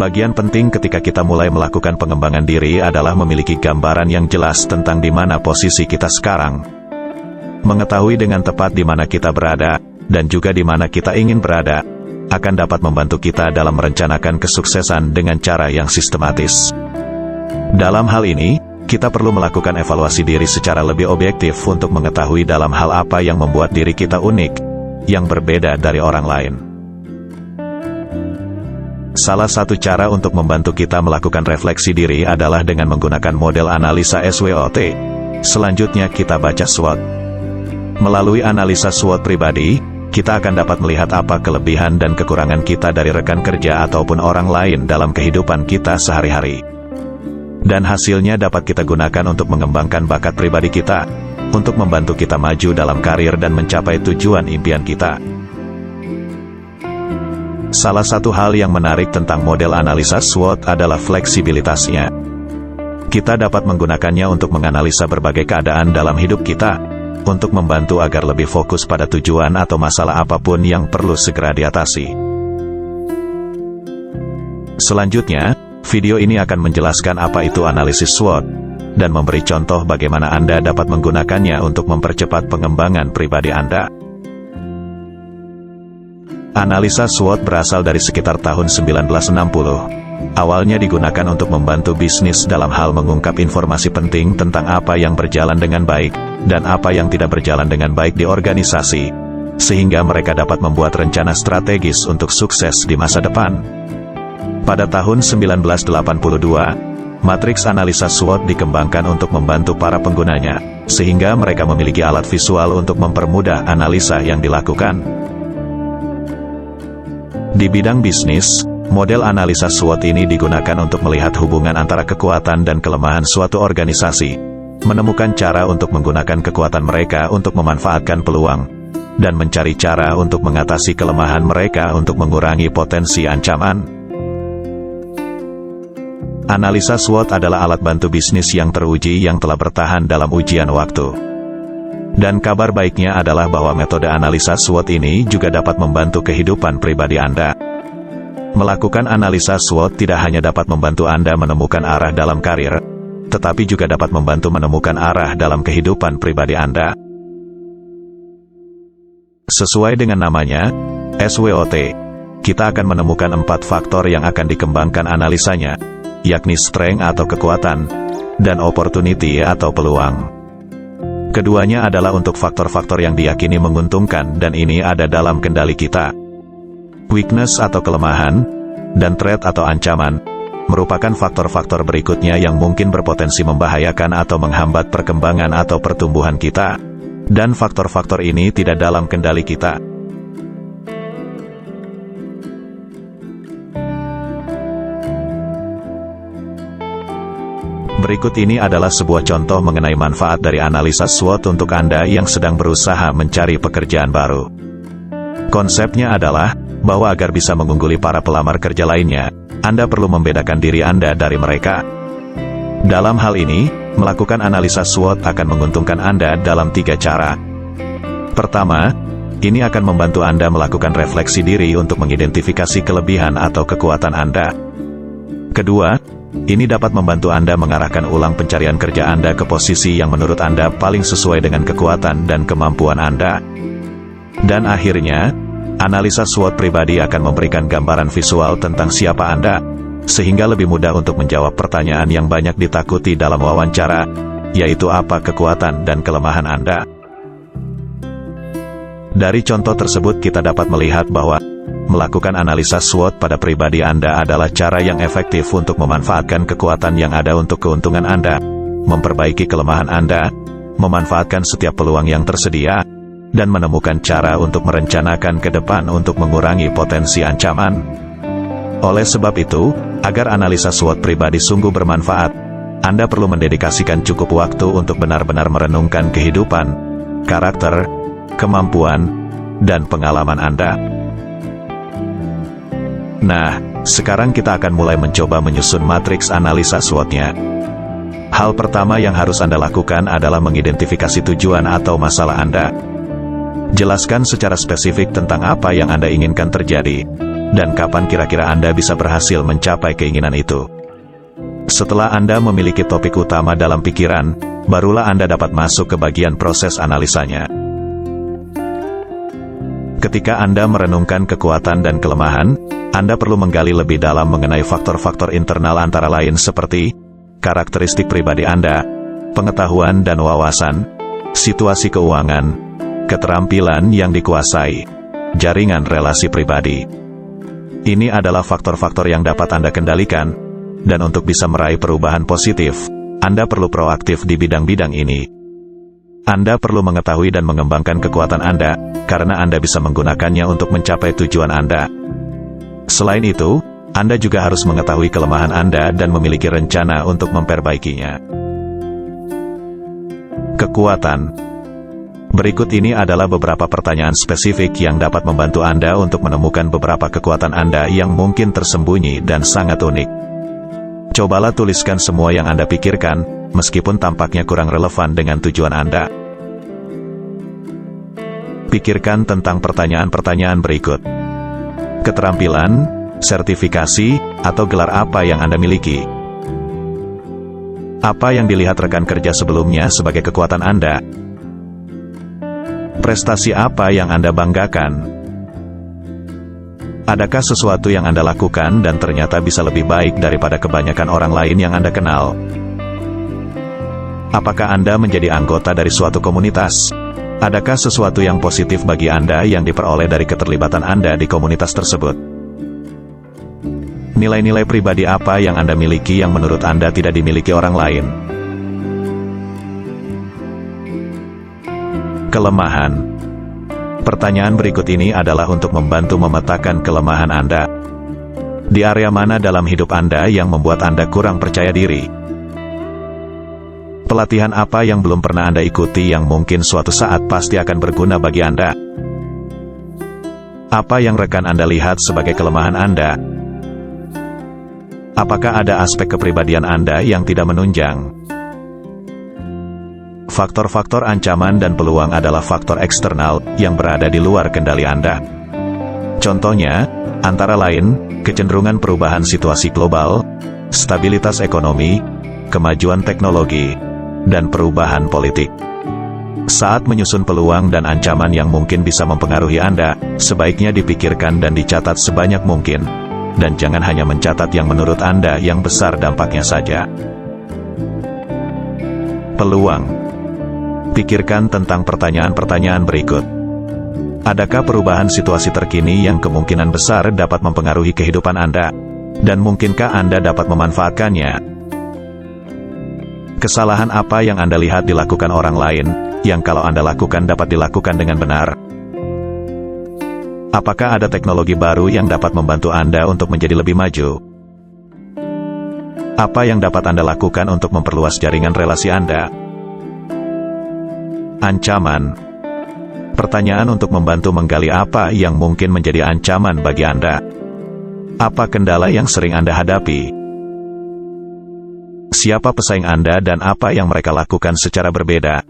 Bagian penting ketika kita mulai melakukan pengembangan diri adalah memiliki gambaran yang jelas tentang di mana posisi kita sekarang. Mengetahui dengan tepat di mana kita berada, dan juga di mana kita ingin berada, akan dapat membantu kita dalam merencanakan kesuksesan dengan cara yang sistematis. Dalam hal ini, kita perlu melakukan evaluasi diri secara lebih objektif untuk mengetahui dalam hal apa yang membuat diri kita unik, yang berbeda dari orang lain. Salah satu cara untuk membantu kita melakukan refleksi diri adalah dengan menggunakan model analisa SWOT. Selanjutnya kita baca SWOT. Melalui analisa SWOT pribadi, kita akan dapat melihat apa kelebihan dan kekurangan kita dari rekan kerja ataupun orang lain dalam kehidupan kita sehari-hari. Dan hasilnya dapat kita gunakan untuk mengembangkan bakat pribadi kita, untuk membantu kita maju dalam karir dan mencapai tujuan impian kita. Salah satu hal yang menarik tentang model analisa SWOT adalah fleksibilitasnya. Kita dapat menggunakannya untuk menganalisa berbagai keadaan dalam hidup kita, untuk membantu agar lebih fokus pada tujuan atau masalah apapun yang perlu segera diatasi. Selanjutnya, video ini akan menjelaskan apa itu analisis SWOT, dan memberi contoh bagaimana Anda dapat menggunakannya untuk mempercepat pengembangan pribadi Anda. Analisa SWOT berasal dari sekitar tahun 1960. Awalnya digunakan untuk membantu bisnis dalam hal mengungkap informasi penting tentang apa yang berjalan dengan baik, dan apa yang tidak berjalan dengan baik di organisasi, sehingga mereka dapat membuat rencana strategis untuk sukses di masa depan. Pada tahun 1982, matriks analisa SWOT dikembangkan untuk membantu para penggunanya, sehingga mereka memiliki alat visual untuk mempermudah analisa yang dilakukan. Di bidang bisnis, model analisa SWOT ini digunakan untuk melihat hubungan antara kekuatan dan kelemahan suatu organisasi, menemukan cara untuk menggunakan kekuatan mereka untuk memanfaatkan peluang, dan mencari cara untuk mengatasi kelemahan mereka untuk mengurangi potensi ancaman. Analisa SWOT adalah alat bantu bisnis yang teruji yang telah bertahan dalam ujian waktu. Dan kabar baiknya adalah bahwa metode analisa SWOT ini juga dapat membantu kehidupan pribadi Anda. Melakukan analisa SWOT tidak hanya dapat membantu Anda menemukan arah dalam karir, tetapi juga dapat membantu menemukan arah dalam kehidupan pribadi Anda. Sesuai dengan namanya, SWOT, kita akan menemukan 4 faktor yang akan dikembangkan analisanya, yakni strength atau kekuatan, dan opportunity atau peluang. Keduanya adalah untuk faktor-faktor yang diyakini menguntungkan dan ini ada dalam kendali kita. Weakness atau kelemahan, dan threat atau ancaman, merupakan faktor-faktor berikutnya yang mungkin berpotensi membahayakan atau menghambat perkembangan atau pertumbuhan kita. Dan faktor-faktor ini tidak dalam kendali kita. Berikut ini adalah sebuah contoh mengenai manfaat dari analisa SWOT untuk Anda yang sedang berusaha mencari pekerjaan baru. Konsepnya adalah, bahwa agar bisa mengungguli para pelamar kerja lainnya, Anda perlu membedakan diri Anda dari mereka. Dalam hal ini, melakukan analisa SWOT akan menguntungkan Anda dalam 3 cara. Pertama, ini akan membantu Anda melakukan refleksi diri untuk mengidentifikasi kelebihan atau kekuatan Anda. Kedua, ini dapat membantu Anda mengarahkan ulang pencarian kerja Anda ke posisi yang menurut Anda paling sesuai dengan kekuatan dan kemampuan Anda. Dan akhirnya, analisa SWOT pribadi akan memberikan gambaran visual tentang siapa Anda, sehingga lebih mudah untuk menjawab pertanyaan yang banyak ditakuti dalam wawancara, yaitu apa kekuatan dan kelemahan Anda. Dari contoh tersebut kita dapat melihat bahwa melakukan analisa SWOT pada pribadi Anda adalah cara yang efektif untuk memanfaatkan kekuatan yang ada untuk keuntungan Anda, memperbaiki kelemahan Anda, memanfaatkan setiap peluang yang tersedia, dan menemukan cara untuk merencanakan ke depan untuk mengurangi potensi ancaman. Oleh sebab itu, agar analisa SWOT pribadi sungguh bermanfaat, Anda perlu mendedikasikan cukup waktu untuk benar-benar merenungkan kehidupan, karakter, kemampuan, dan pengalaman Anda. Nah, sekarang kita akan mulai mencoba menyusun matriks analisa SWOT-nya. Hal pertama yang harus Anda lakukan adalah mengidentifikasi tujuan atau masalah Anda. Jelaskan secara spesifik tentang apa yang Anda inginkan terjadi, dan kapan kira-kira Anda bisa berhasil mencapai keinginan itu. Setelah Anda memiliki topik utama dalam pikiran, barulah Anda dapat masuk ke bagian proses analisanya. Ketika Anda merenungkan kekuatan dan kelemahan, Anda perlu menggali lebih dalam mengenai faktor-faktor internal antara lain seperti karakteristik pribadi Anda, pengetahuan dan wawasan, situasi keuangan, keterampilan yang dikuasai, jaringan relasi pribadi. Ini adalah faktor-faktor yang dapat Anda kendalikan, dan untuk bisa meraih perubahan positif, Anda perlu proaktif di bidang-bidang ini. Anda perlu mengetahui dan mengembangkan kekuatan Anda, karena Anda bisa menggunakannya untuk mencapai tujuan Anda. Selain itu, Anda juga harus mengetahui kelemahan Anda dan memiliki rencana untuk memperbaikinya. Kekuatan. Berikut ini adalah beberapa pertanyaan spesifik yang dapat membantu Anda untuk menemukan beberapa kekuatan Anda yang mungkin tersembunyi dan sangat unik. Cobalah tuliskan semua yang Anda pikirkan, meskipun tampaknya kurang relevan dengan tujuan Anda. Pikirkan tentang pertanyaan-pertanyaan berikut. Keterampilan, sertifikasi, atau gelar apa yang Anda miliki? Apa yang dilihat rekan kerja sebelumnya sebagai kekuatan Anda? Prestasi apa yang Anda banggakan? Adakah sesuatu yang Anda lakukan dan ternyata bisa lebih baik daripada kebanyakan orang lain yang Anda kenal? Apakah Anda menjadi anggota dari suatu komunitas? Adakah sesuatu yang positif bagi Anda yang diperoleh dari keterlibatan Anda di komunitas tersebut? Nilai-nilai pribadi apa yang Anda miliki yang menurut Anda tidak dimiliki orang lain? Kelemahan. Pertanyaan berikut ini adalah untuk membantu memetakan kelemahan Anda. Di area mana dalam hidup Anda yang membuat Anda kurang percaya diri? Pelatihan apa yang belum pernah Anda ikuti yang mungkin suatu saat pasti akan berguna bagi Anda? Apa yang rekan Anda lihat sebagai kelemahan Anda? Apakah ada aspek kepribadian Anda yang tidak menunjang? Faktor-faktor ancaman dan peluang adalah faktor eksternal yang berada di luar kendali Anda. Contohnya, antara lain, kecenderungan perubahan situasi global, stabilitas ekonomi, kemajuan teknologi, dan perubahan politik. Saat menyusun peluang dan ancaman yang mungkin bisa mempengaruhi Anda, sebaiknya dipikirkan dan dicatat sebanyak mungkin, dan jangan hanya mencatat yang menurut Anda yang besar dampaknya saja. Peluang. Pikirkan tentang pertanyaan-pertanyaan berikut. Adakah perubahan situasi terkini yang kemungkinan besar dapat mempengaruhi kehidupan Anda? Dan mungkinkah Anda dapat memanfaatkannya? Kesalahan apa yang Anda lihat dilakukan orang lain, yang kalau Anda lakukan dapat dilakukan dengan benar? Apakah ada teknologi baru yang dapat membantu Anda untuk menjadi lebih maju? Apa yang dapat Anda lakukan untuk memperluas jaringan relasi Anda? Ancaman. Pertanyaan untuk membantu menggali apa yang mungkin menjadi ancaman bagi Anda. Apa kendala yang sering Anda hadapi? Siapa pesaing Anda dan apa yang mereka lakukan secara berbeda?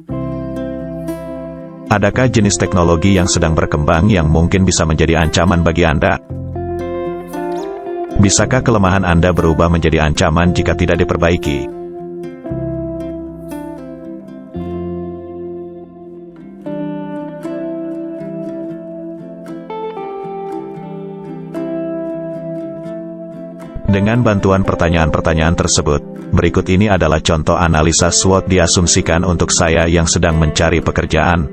Adakah jenis teknologi yang sedang berkembang yang mungkin bisa menjadi ancaman bagi Anda? Bisakah kelemahan Anda berubah menjadi ancaman jika tidak diperbaiki? Dengan bantuan pertanyaan-pertanyaan tersebut, berikut ini adalah contoh analisa SWOT diasumsikan untuk saya yang sedang mencari pekerjaan.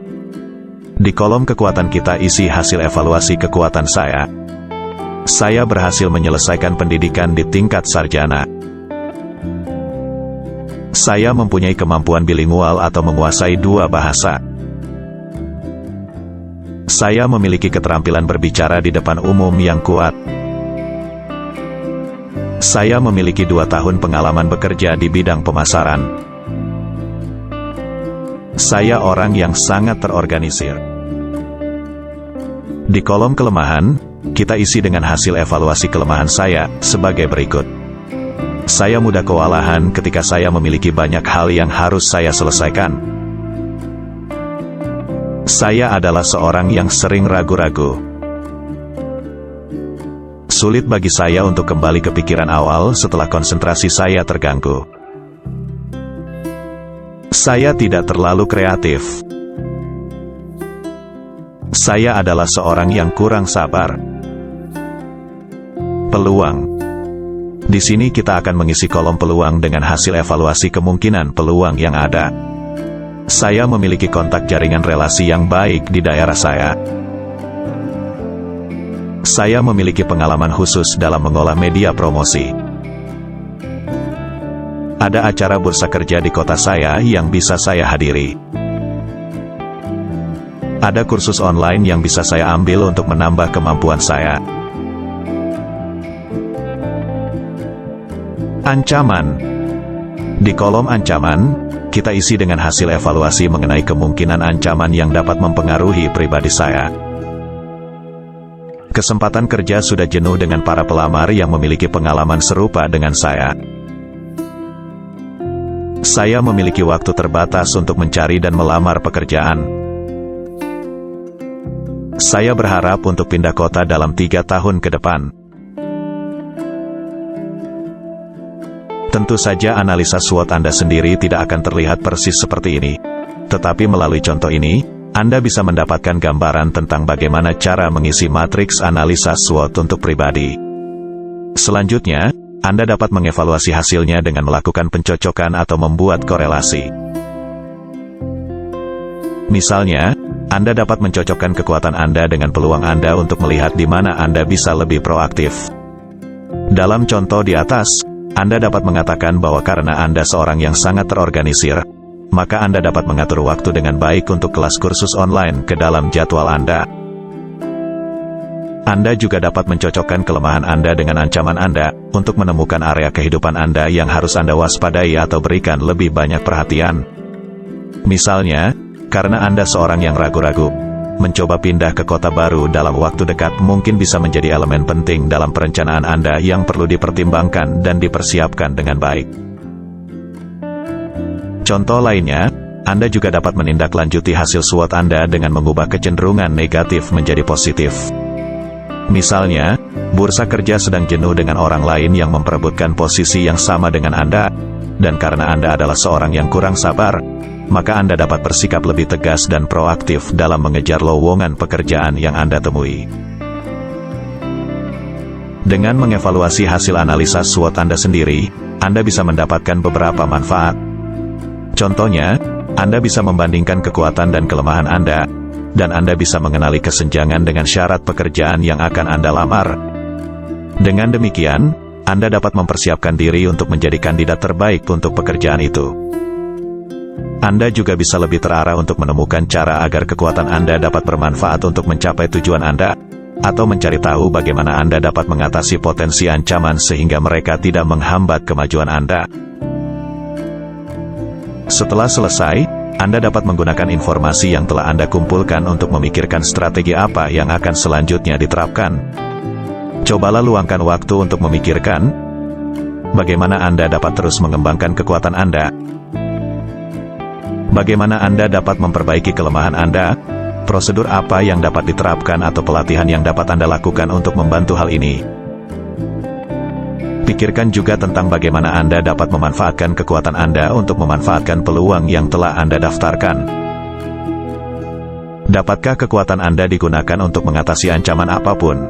Di kolom kekuatan kita isi hasil evaluasi kekuatan saya. Saya berhasil menyelesaikan pendidikan di tingkat sarjana. Saya mempunyai kemampuan bilingual atau menguasai 2 bahasa. Saya memiliki keterampilan berbicara di depan umum yang kuat. Saya memiliki 2 tahun pengalaman bekerja di bidang pemasaran. Saya orang yang sangat terorganisir. Di kolom kelemahan, kita isi dengan hasil evaluasi kelemahan saya sebagai berikut. Saya mudah kewalahan ketika saya memiliki banyak hal yang harus saya selesaikan. Saya adalah seorang yang sering ragu-ragu. Sulit bagi saya untuk kembali ke pikiran awal setelah konsentrasi saya terganggu. Saya tidak terlalu kreatif. Saya adalah seorang yang kurang sabar. Peluang. Di sini kita akan mengisi kolom peluang dengan hasil evaluasi kemungkinan peluang yang ada. Saya memiliki kontak jaringan relasi yang baik di daerah saya. Saya memiliki pengalaman khusus dalam mengolah media promosi. Ada acara bursa kerja di kota saya yang bisa saya hadiri. Ada kursus online yang bisa saya ambil untuk menambah kemampuan saya. Ancaman. Di kolom ancaman, kita isi dengan hasil evaluasi mengenai kemungkinan ancaman yang dapat mempengaruhi pribadi saya. Kesempatan kerja sudah jenuh dengan para pelamar yang memiliki pengalaman serupa dengan saya. Saya memiliki waktu terbatas untuk mencari dan melamar pekerjaan. Saya berharap untuk pindah kota dalam 3 tahun ke depan. Tentu saja analisa SWOT Anda sendiri tidak akan terlihat persis seperti ini. Tetapi melalui contoh ini, Anda bisa mendapatkan gambaran tentang bagaimana cara mengisi matriks analisa SWOT untuk pribadi. Selanjutnya, Anda dapat mengevaluasi hasilnya dengan melakukan pencocokan atau membuat korelasi. Misalnya, Anda dapat mencocokkan kekuatan Anda dengan peluang Anda untuk melihat di mana Anda bisa lebih proaktif. Dalam contoh di atas, Anda dapat mengatakan bahwa karena Anda seorang yang sangat terorganisir, maka Anda dapat mengatur waktu dengan baik untuk kelas kursus online ke dalam jadwal Anda. Anda juga dapat mencocokkan kelemahan Anda dengan ancaman Anda, untuk menemukan area kehidupan Anda yang harus Anda waspadai atau berikan lebih banyak perhatian. Misalnya, karena Anda seorang yang ragu-ragu, mencoba pindah ke kota baru dalam waktu dekat mungkin bisa menjadi elemen penting dalam perencanaan Anda yang perlu dipertimbangkan dan dipersiapkan dengan baik. Contoh lainnya, Anda juga dapat menindaklanjuti hasil SWOT Anda dengan mengubah kecenderungan negatif menjadi positif. Misalnya, bursa kerja sedang jenuh dengan orang lain yang memperebutkan posisi yang sama dengan Anda, dan karena Anda adalah seorang yang kurang sabar, maka Anda dapat bersikap lebih tegas dan proaktif dalam mengejar lowongan pekerjaan yang Anda temui. Dengan mengevaluasi hasil analisa SWOT Anda sendiri, Anda bisa mendapatkan beberapa manfaat. Contohnya, Anda bisa membandingkan kekuatan dan kelemahan Anda, dan Anda bisa mengenali kesenjangan dengan syarat pekerjaan yang akan Anda lamar. Dengan demikian, Anda dapat mempersiapkan diri untuk menjadi kandidat terbaik untuk pekerjaan itu. Anda juga bisa lebih terarah untuk menemukan cara agar kekuatan Anda dapat bermanfaat untuk mencapai tujuan Anda, atau mencari tahu bagaimana Anda dapat mengatasi potensi ancaman sehingga mereka tidak menghambat kemajuan Anda. Setelah selesai, Anda dapat menggunakan informasi yang telah Anda kumpulkan untuk memikirkan strategi apa yang akan selanjutnya diterapkan. Cobalah luangkan waktu untuk memikirkan bagaimana Anda dapat terus mengembangkan kekuatan Anda. Bagaimana Anda dapat memperbaiki kelemahan Anda? Prosedur apa yang dapat diterapkan atau pelatihan yang dapat Anda lakukan untuk membantu hal ini? Pikirkan juga tentang bagaimana Anda dapat memanfaatkan kekuatan Anda untuk memanfaatkan peluang yang telah Anda daftarkan. Dapatkah kekuatan Anda digunakan untuk mengatasi ancaman apapun?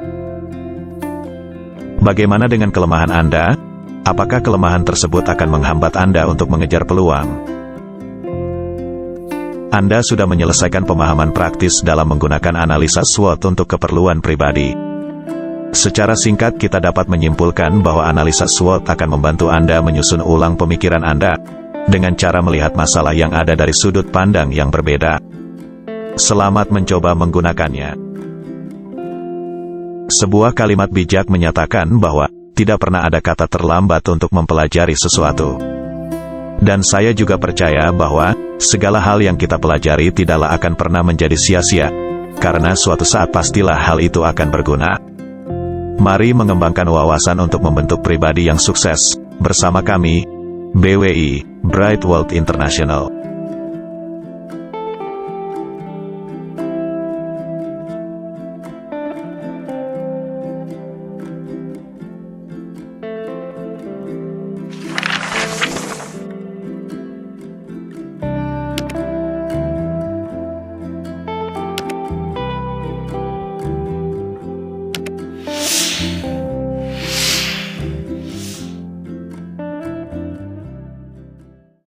Bagaimana dengan kelemahan Anda? Apakah kelemahan tersebut akan menghambat Anda untuk mengejar peluang? Anda sudah menyelesaikan pemahaman praktis dalam menggunakan analisa SWOT untuk keperluan pribadi. Secara singkat kita dapat menyimpulkan bahwa analisa SWOT akan membantu Anda menyusun ulang pemikiran Anda, dengan cara melihat masalah yang ada dari sudut pandang yang berbeda. Selamat mencoba menggunakannya. Sebuah kalimat bijak menyatakan bahwa, tidak pernah ada kata terlambat untuk mempelajari sesuatu. Dan saya juga percaya bahwa, segala hal yang kita pelajari tidaklah akan pernah menjadi sia-sia, karena suatu saat pastilah hal itu akan berguna. Mari mengembangkan wawasan untuk membentuk pribadi yang sukses, bersama kami, BWI, Bright World International.